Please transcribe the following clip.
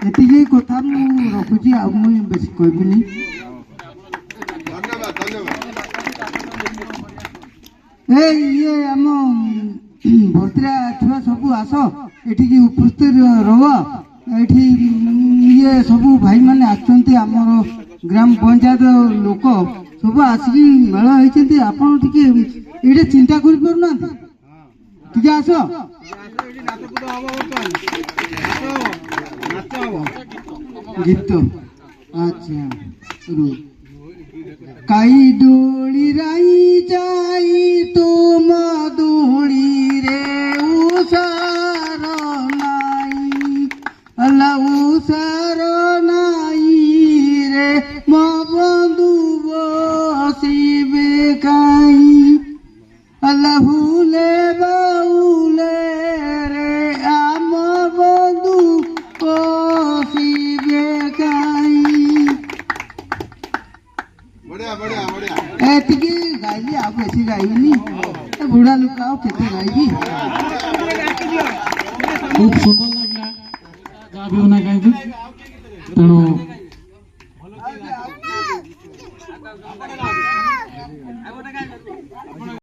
ଏତିକି କଥା ମୁଁ ରଖୁଛି ଆଉ ମୁଁ ବେଶୀ କହିବିନି। ଇଏ ଆମ ଭର୍ତ୍ତିରା ଛୁଆ ସବୁ ଆସ ଏଠିକି ଉପସ୍ଥିତ ରହ। ଏଠି ଇଏ ସବୁ ଭାଇମାନେ ଆସିଛନ୍ତି ଆମର ଗ୍ରାମ ପଞ୍ଚାୟତ ଲୋକ ସବୁ ଆସିକି ମେଳ ହେଇଛନ୍ତି। ଆପଣ ଟିକେ ଏଇଟା ଚିନ୍ତା କରିପାରୁନାହାନ୍ତି? ଟିକେ ଆସ ଗୀତ। ଆଚ୍ଛା କାଇ ଦୋଳି ରାଇ ଯାଇ ତୁମ ଦୋଳିରେ ଉଷାର ନାଇ ଅଲା ଉଷାର ନାଇ ରେ ମୋ ବନ୍ଧୁ ବସିବେ କାଇ ଅଲା ହୁଲେ ବାଉଲେ ରେ ଆମ ବନ୍ଧୁ ବସିବେ କାଇ। ଏତିକି ଗାଇଲି ଆଉ ବେଶୀ ଗାଇବିନି। ବୁଢା ଲୋକ ଆଉ କେତେ ଗାଇବି। ଖୁବ ସୁନ୍ଦର ଲାଗିଲା ଯାହା ବି ଗାଇବି। ତେଣୁ